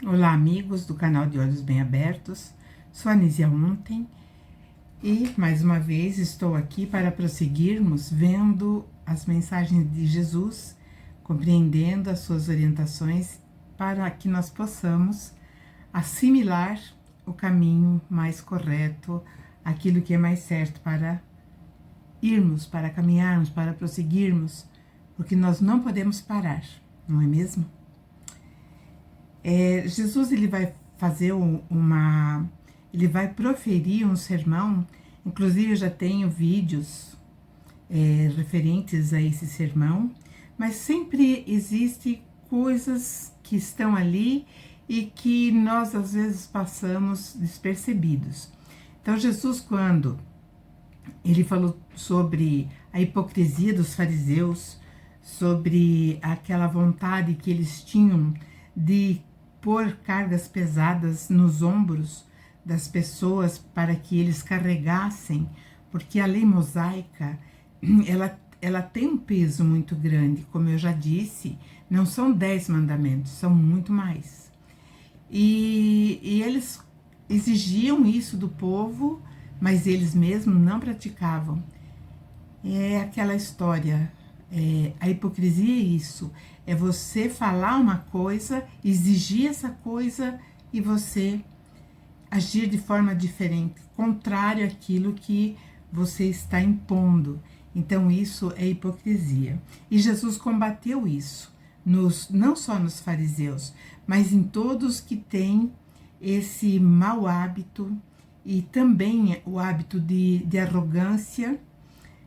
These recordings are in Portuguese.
Olá, amigos do canal de Olhos Bem Abertos. Sou a Nízia Ontem e, mais uma vez, estou aqui para prosseguirmos vendo as mensagens de Jesus, compreendendo as suas orientações para que nós possamos assimilar o caminho mais correto, aquilo que é mais certo para irmos, para caminharmos, para prosseguirmos, porque nós não podemos parar, não é mesmo? Jesus ele vai fazer ele vai proferir um sermão, inclusive eu já tenho vídeos referentes a esse sermão, mas sempre existe coisas que estão ali e que nós às vezes passamos despercebidos. Então Jesus, quando ele falou sobre a hipocrisia dos fariseus, sobre aquela vontade que eles tinham de pôr cargas pesadas nos ombros das pessoas para que eles carregassem, porque a lei mosaica, ela tem um peso muito grande, como eu já disse, não são 10 mandamentos, são muito mais. E eles exigiam isso do povo, mas eles mesmos não praticavam. É aquela história, a hipocrisia é isso, é você falar uma coisa, exigir essa coisa e você agir de forma diferente, contrário àquilo que você está impondo. Então isso é hipocrisia. E Jesus combateu isso, não só nos fariseus, mas em todos que têm esse mau hábito e também o hábito de arrogância,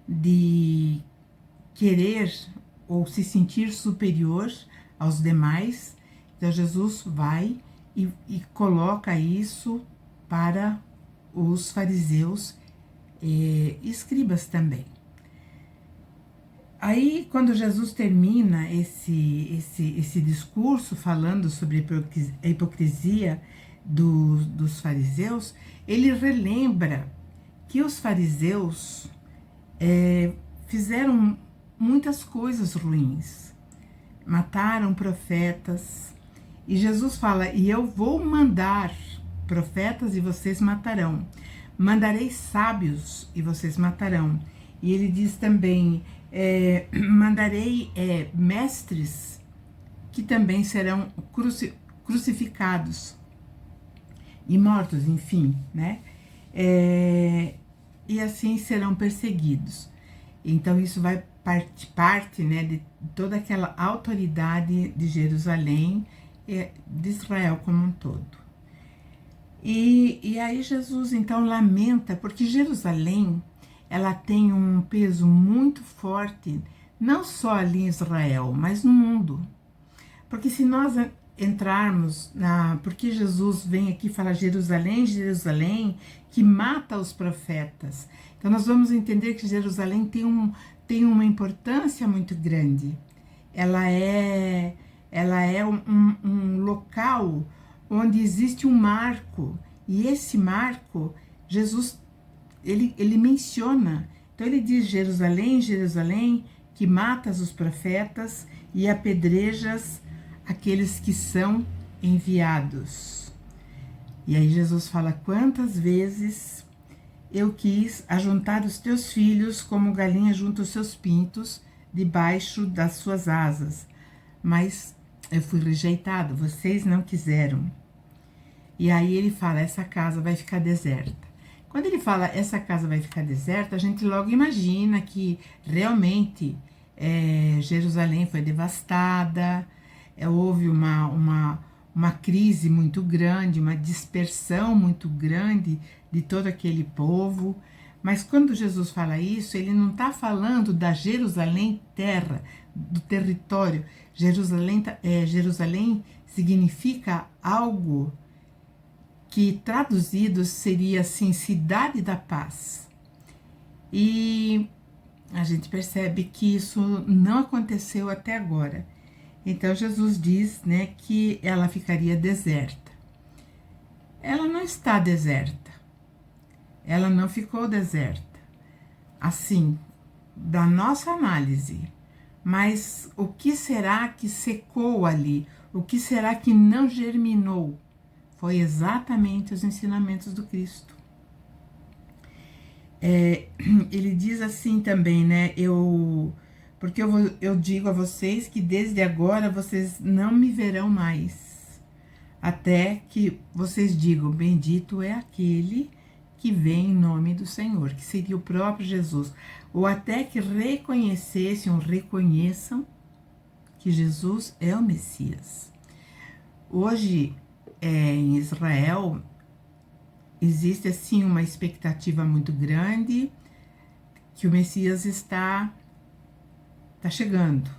de querer ou se sentir superior aos demais. Então Jesus vai e coloca isso para os fariseus e escribas também. Aí, quando Jesus termina esse discurso falando sobre a hipocrisia dos fariseus, ele relembra que os fariseus fizeram muitas coisas ruins, mataram profetas, e Jesus fala, e eu vou mandar profetas e vocês matarão, mandarei sábios e vocês matarão, e ele diz também, mandarei mestres que também serão crucificados e mortos, enfim, né? E assim serão perseguidos. Então isso vai parte, né, de toda aquela autoridade de Jerusalém, de Israel como um todo. E aí Jesus então lamenta, porque Jerusalém, ela tem um peso muito forte, não só ali em Israel, mas no mundo. Porque se nós entrarmos porque Jesus vem aqui falar Jerusalém, Jerusalém, que mata os profetas. Então nós vamos entender que Jerusalém tem uma importância muito grande. Ela é um local onde existe um marco, e esse marco, Jesus, ele menciona. Então ele diz, Jerusalém, Jerusalém, que matas os profetas e apedrejas aqueles que são enviados. E aí Jesus fala, quantas vezes eu quis ajuntar os teus filhos como galinha junta os seus pintos debaixo das suas asas, mas eu fui rejeitado, vocês não quiseram. E aí ele fala, essa casa vai ficar deserta. Quando ele fala, essa casa vai ficar deserta, a gente logo imagina que realmente Jerusalém foi devastada, houve uma crise muito grande, uma dispersão muito grande de todo aquele povo. Mas quando Jesus fala isso, ele não está falando da Jerusalém terra, do território. Jerusalém significa algo que traduzido seria assim, cidade da paz. E a gente percebe que isso não aconteceu até agora. Então Jesus diz, né, que ela ficaria deserta. Ela não está deserta. Ela não ficou deserta. Assim, da nossa análise. Mas o que será que secou ali? O que será que não germinou? Foi exatamente os ensinamentos do Cristo. Ele diz assim também, né? Porque eu digo a vocês que desde agora vocês não me verão mais, até que vocês digam, bendito é aquele que vem em nome do Senhor, que seria o próprio Jesus, ou até que reconheçam que Jesus é o Messias. Hoje, em Israel, existe assim uma expectativa muito grande que o Messias está chegando.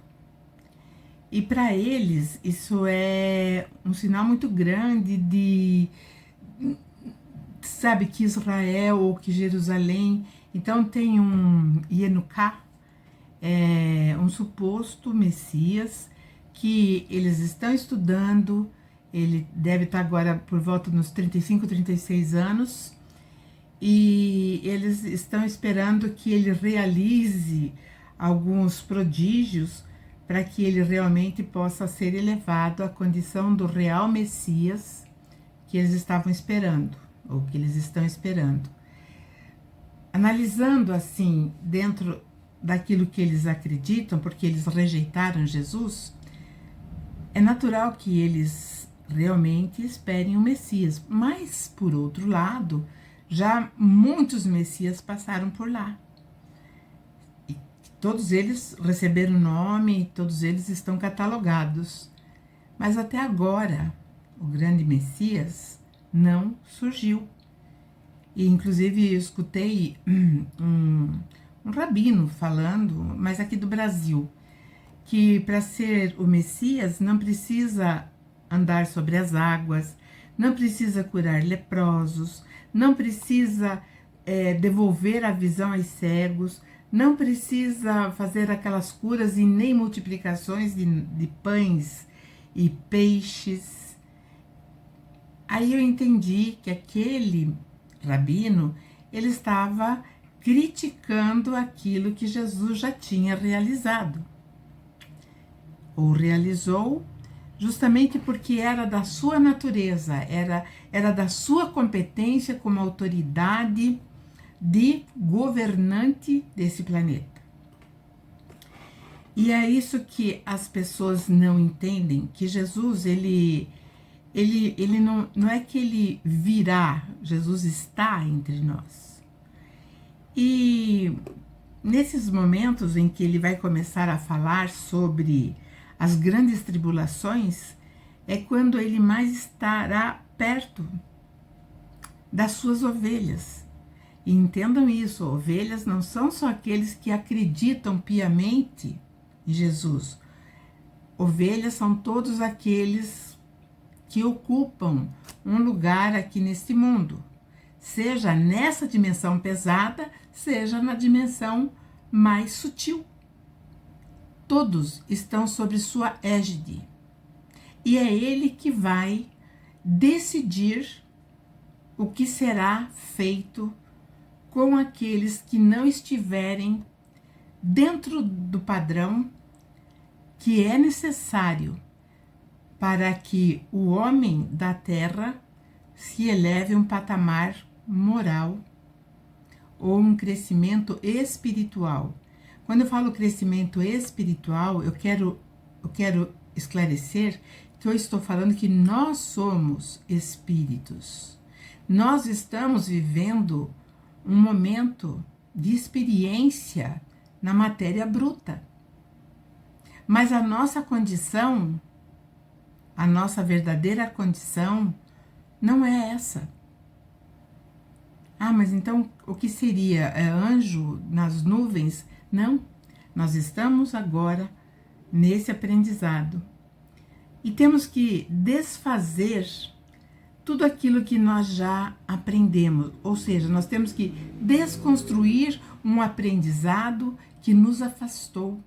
E para eles isso é um sinal muito grande sabe, que Israel ou que Jerusalém. Então tem um Yenuká, um suposto Messias que eles estão estudando. Ele deve estar agora por volta dos 35, 36 anos. E eles estão esperando que ele realize alguns prodígios para que ele realmente possa ser elevado à condição do real Messias que eles estavam esperando, ou que eles estão esperando. Analisando assim, dentro daquilo que eles acreditam, porque eles rejeitaram Jesus, é natural que eles realmente esperem o Messias. Mas, por outro lado, já muitos Messias passaram por lá. E todos eles receberam nome, todos eles estão catalogados. Mas até agora, o grande Messias não surgiu. E, inclusive, eu escutei um rabino falando, mas aqui do Brasil, que para ser o Messias não precisa andar sobre as águas, não precisa curar leprosos, não precisa devolver a visão aos cegos, não precisa fazer aquelas curas e nem multiplicações de pães e peixes. Aí eu entendi que aquele rabino, ele estava criticando aquilo que Jesus já tinha realizado. Ou realizou, justamente porque era da sua natureza, era da sua competência como autoridade de governante desse planeta. E é isso que as pessoas não entendem, que Jesus, ele não é que ele virá, Jesus está entre nós. E nesses momentos em que ele vai começar a falar sobre as grandes tribulações, é quando ele mais estará perto das suas ovelhas. E entendam isso, ovelhas não são só aqueles que acreditam piamente em Jesus. Ovelhas são todos aqueles que ocupam um lugar aqui neste mundo, seja nessa dimensão pesada, seja na dimensão mais sutil. Todos estão sob sua égide. E é ele que vai decidir o que será feito com aqueles que não estiverem dentro do padrão que é necessário para que o homem da terra se eleve a um patamar moral ou um crescimento espiritual. Quando eu falo crescimento espiritual, eu quero esclarecer que eu estou falando que nós somos espíritos. Nós estamos vivendo um momento de experiência na matéria bruta. Mas a nossa condição, a nossa verdadeira condição, não é essa. Ah, mas então o que seria? É anjo nas nuvens? Não, nós estamos agora nesse aprendizado. E temos que desfazer tudo aquilo que nós já aprendemos. Ou seja, nós temos que desconstruir um aprendizado que nos afastou,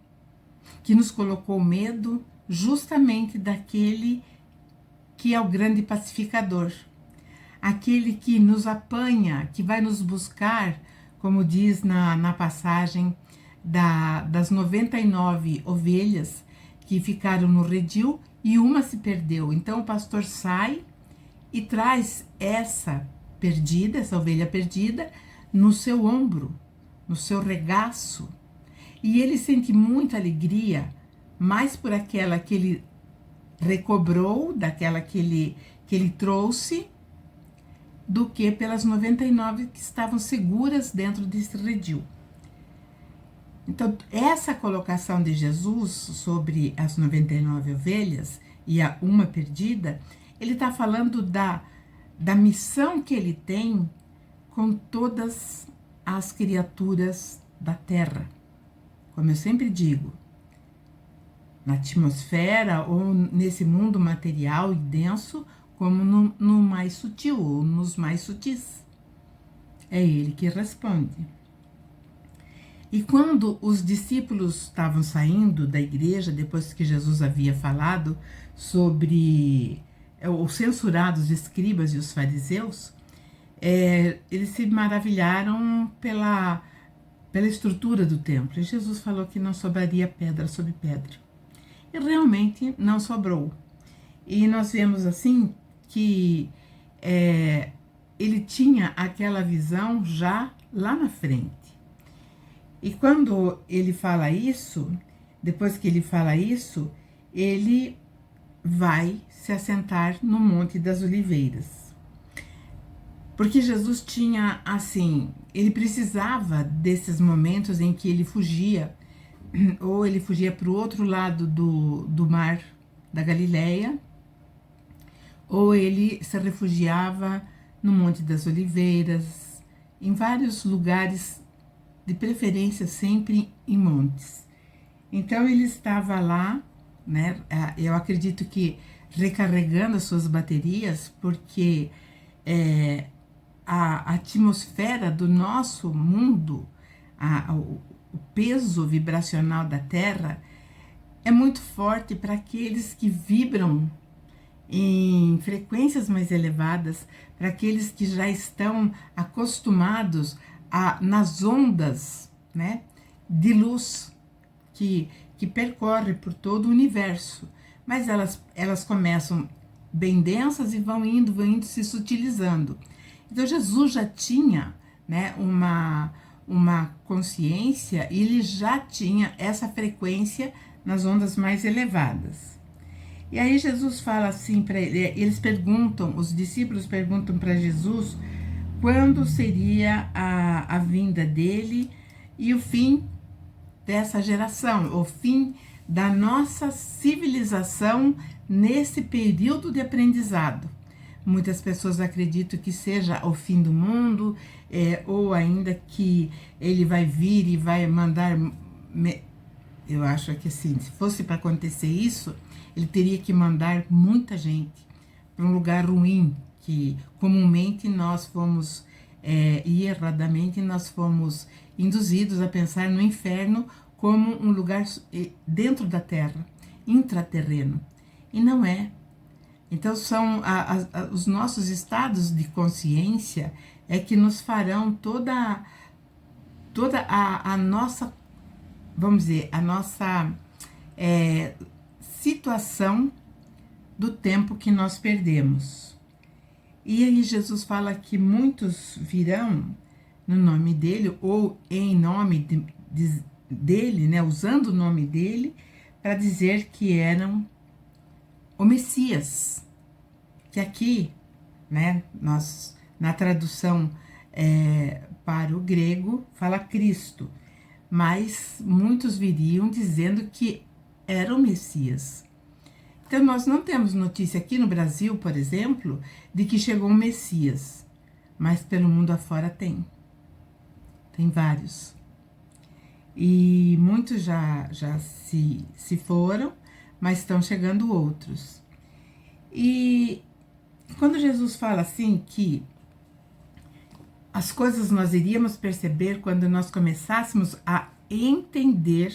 que nos colocou medo justamente daquele que é o grande pacificador. Aquele que nos apanha, que vai nos buscar, como diz na passagem das 99 ovelhas que ficaram no redil e uma se perdeu. Então o pastor sai e traz essa perdida, essa ovelha perdida, no seu ombro, no seu regaço. E ele sente muita alegria, mais por aquela que ele recobrou, daquela que ele trouxe, do que pelas 99 que estavam seguras dentro desse redil. Então, essa colocação de Jesus sobre as 99 ovelhas e a uma perdida, ele está falando da missão que ele tem com todas as criaturas da terra. Como eu sempre digo, na atmosfera ou nesse mundo material e denso, como no mais sutil ou nos mais sutis. É ele que responde. E quando os discípulos estavam saindo da igreja, depois que Jesus havia falado sobre os censurados escribas e os fariseus, eles se maravilharam pela estrutura do templo. E Jesus falou que não sobraria pedra sobre pedra. E realmente não sobrou. E nós vemos assim que ele tinha aquela visão já lá na frente. E quando ele fala isso, depois que ele fala isso, ele vai se assentar no Monte das Oliveiras. Porque Jesus tinha, assim, ele precisava desses momentos em que ele fugia, ou ele fugia para o outro lado do mar da Galileia, ou ele se refugiava no Monte das Oliveiras, em vários lugares, de preferência sempre em montes. Então ele estava lá, né? Eu acredito que recarregando as suas baterias, porque a atmosfera do nosso mundo, o peso vibracional da Terra é muito forte para aqueles que vibram em frequências mais elevadas, para aqueles que já estão acostumados nas ondas, né, de luz que percorre por todo o universo. Mas elas começam bem densas e vão indo se sutilizando. Então Jesus já tinha, né, uma consciência, e ele já tinha essa frequência nas ondas mais elevadas. E aí Jesus fala assim para eles perguntam, os discípulos perguntam para Jesus quando seria a vinda dele e o fim dessa geração, o fim da nossa civilização nesse período de aprendizado. Muitas pessoas acreditam que seja o fim do mundo, ou ainda que ele vai vir e vai mandar. Eu acho que assim, se fosse para acontecer isso, ele teria que mandar muita gente para um lugar ruim, que comumente nós fomos, e erradamente nós fomos induzidos a pensar no inferno como um lugar dentro da terra, intraterreno. E não é. Então são os nossos estados de consciência que nos farão toda a nossa, vamos dizer, a nossa situação do tempo que nós perdemos. E aí Jesus fala que muitos virão no nome dele, ou em nome dele, né, usando o nome dele, para dizer que eram o Messias, que aqui, né, nós, na tradução para o grego, fala Cristo, mas muitos viriam dizendo que era o Messias. Então, nós não temos notícia aqui no Brasil, por exemplo, de que chegou um Messias, mas pelo mundo afora tem. Tem vários. E muitos já se foram, mas estão chegando outros. E quando Jesus fala assim que as coisas nós iríamos perceber quando nós começássemos a entender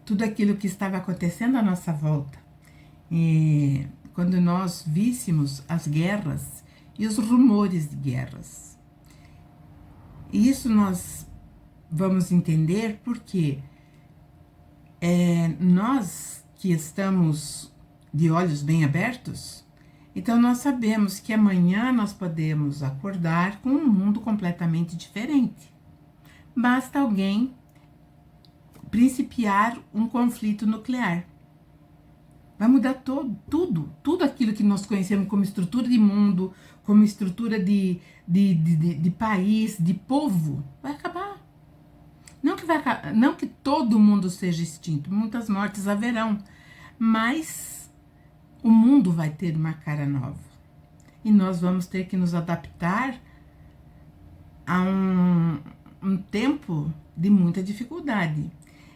tudo aquilo que estava acontecendo à nossa volta, quando nós víssemos as guerras e os rumores de guerras. E isso nós vamos entender porque nós que estamos de olhos bem abertos, então nós sabemos que amanhã nós podemos acordar com um mundo completamente diferente. Basta alguém principiar um conflito nuclear. Vai mudar tudo aquilo que nós conhecemos como estrutura de mundo, como estrutura de país, de povo, vai acabar. Não que todo mundo seja extinto, muitas mortes haverão, mas o mundo vai ter uma cara nova. E nós vamos ter que nos adaptar a um tempo de muita dificuldade.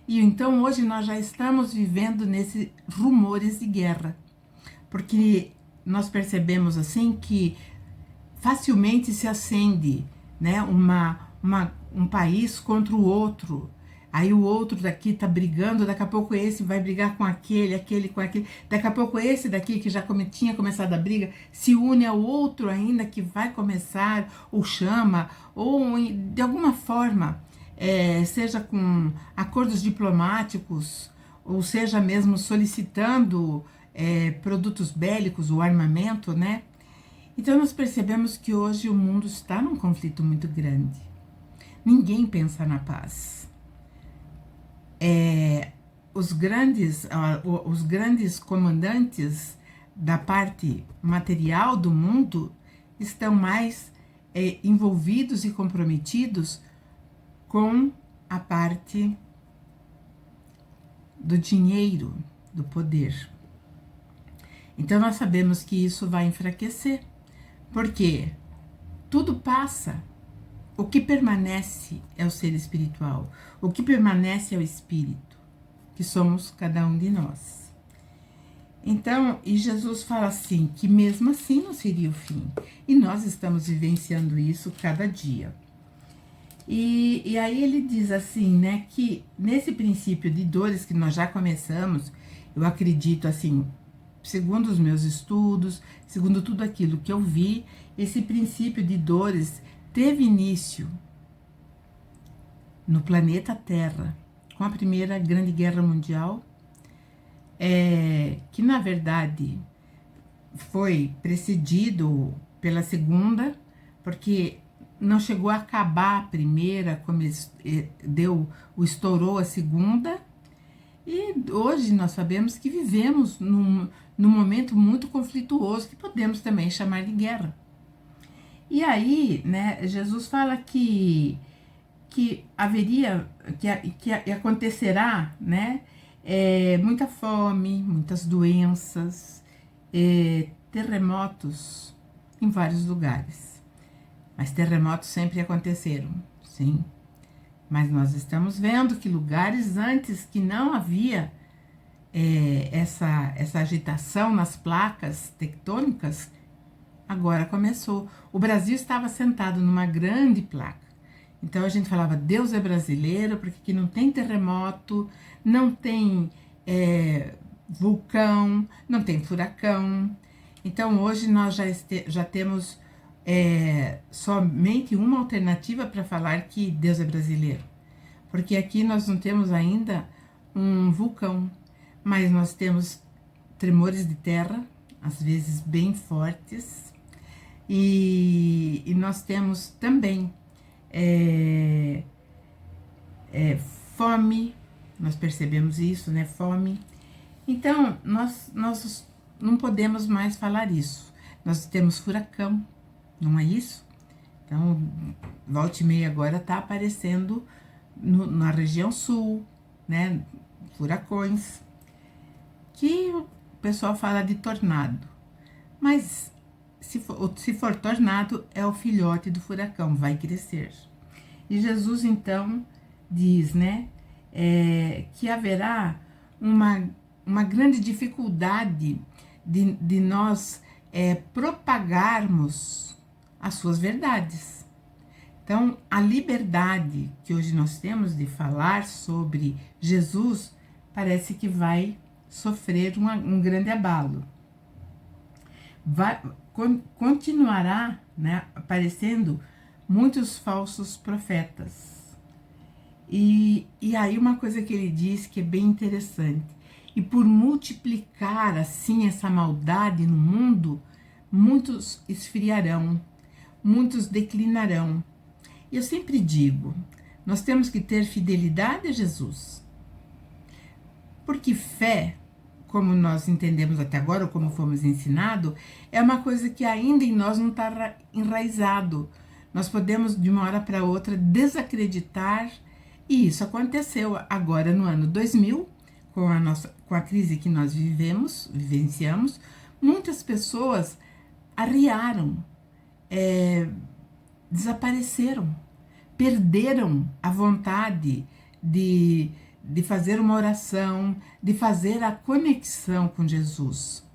E então hoje nós já estamos vivendo nesses rumores de guerra, porque nós percebemos assim que facilmente se acende, né, um país contra o outro. Aí o outro daqui tá brigando, daqui a pouco esse vai brigar com aquele com aquele. Daqui a pouco esse daqui que já tinha começado a briga se une ao outro ainda que vai começar, ou chama, ou de alguma forma, seja com acordos diplomáticos, ou seja mesmo solicitando produtos bélicos, o armamento, né? Então nós percebemos que hoje o mundo está num conflito muito grande. Ninguém pensa na paz. Os grandes comandantes da parte material do mundo estão mais envolvidos e comprometidos com a parte do dinheiro, do poder. Então nós sabemos que isso vai enfraquecer, porque tudo passa. O que permanece é o ser espiritual. O que permanece é o espírito, que somos cada um de nós. Então, e Jesus fala assim, que mesmo assim não seria o fim. E nós estamos vivenciando isso cada dia. E aí ele diz assim, né, que nesse princípio de dores que nós já começamos, eu acredito assim, segundo os meus estudos, segundo tudo aquilo que eu vi, esse princípio de dores teve início no planeta Terra, com a Primeira Grande Guerra Mundial, que na verdade foi precedido pela Segunda, porque não chegou a acabar a Primeira, como estourou a Segunda, e hoje nós sabemos que vivemos num momento muito conflituoso, que podemos também chamar de guerra. E aí, né, Jesus fala que haveria, que acontecerá, né, muita fome, muitas doenças, terremotos em vários lugares. Mas terremotos sempre aconteceram, sim. Mas nós estamos vendo que lugares antes que não havia essa agitação nas placas tectônicas, agora começou. O Brasil estava sentado numa grande placa. Então a gente falava, Deus é brasileiro, porque aqui não tem terremoto, não tem vulcão, não tem furacão. Então hoje nós já temos somente uma alternativa para falar que Deus é brasileiro. Porque aqui nós não temos ainda um vulcão, mas nós temos tremores de terra, às vezes bem fortes, e nós temos também fome, nós percebemos isso, né? Fome. Então, nós não podemos mais falar isso. Nós temos furacão, não é isso? Então, volta e meia agora está aparecendo na região sul, né? Furacões, que o pessoal fala de tornado. Mas se for tornado, é o filhote do furacão, vai crescer. E Jesus, então, diz, né, que haverá uma grande dificuldade de nós propagarmos as suas verdades. Então, a liberdade que hoje nós temos de falar sobre Jesus parece que vai sofrer um grande abalo. Continuará, né, aparecendo muitos falsos profetas. E aí uma coisa que ele diz que é bem interessante. E por multiplicar assim essa maldade no mundo, muitos esfriarão, muitos declinarão. E eu sempre digo, nós temos que ter fidelidade a Jesus. Porque fé, como nós entendemos até agora, ou como fomos ensinados, é uma coisa que ainda em nós não está enraizado. Nós podemos, de uma hora para outra, desacreditar, e isso aconteceu agora no ano 2000, com a crise que nós vivenciamos. Muitas pessoas arriaram, desapareceram, perderam a vontade de fazer uma oração, de fazer a conexão com Jesus.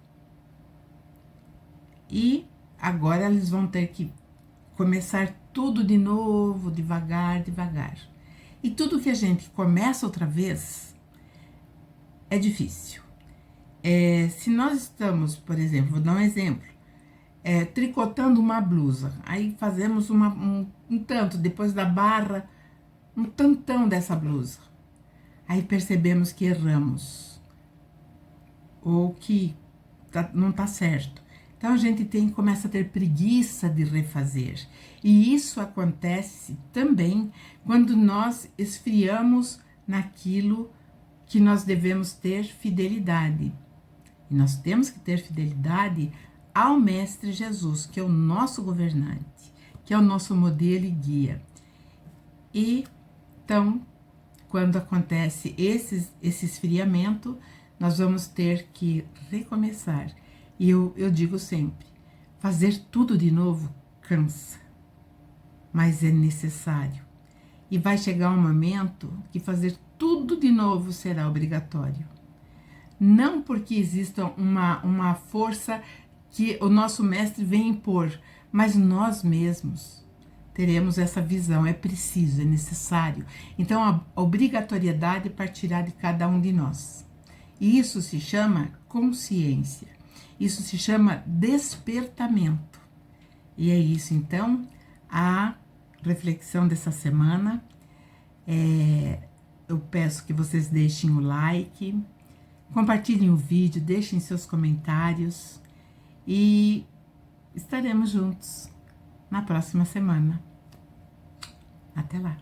E agora eles vão ter que começar tudo de novo, devagar, devagar. E tudo que a gente começa outra vez é difícil. Se nós estamos, por exemplo, vou dar um exemplo, tricotando uma blusa, aí fazemos um tanto, depois da barra, um tantão dessa blusa. Aí percebemos que erramos, ou que não está certo. Então a gente começa a ter preguiça de refazer. E isso acontece também quando nós esfriamos naquilo que nós devemos ter fidelidade. E nós temos que ter fidelidade ao Mestre Jesus, que é o nosso governante, que é o nosso modelo e guia. E então, quando acontece esse esfriamento, nós vamos ter que recomeçar. E eu digo sempre, fazer tudo de novo cansa, mas é necessário. E vai chegar um momento que fazer tudo de novo será obrigatório. Não porque exista uma força que o nosso mestre vem impor, mas nós mesmos teremos essa visão, é preciso, é necessário. Então a obrigatoriedade partirá de cada um de nós. E isso se chama consciência, isso se chama despertamento. E é isso, então, a reflexão dessa semana. Eu peço que vocês deixem o like, compartilhem o vídeo, deixem seus comentários e estaremos juntos na próxima semana. Até lá!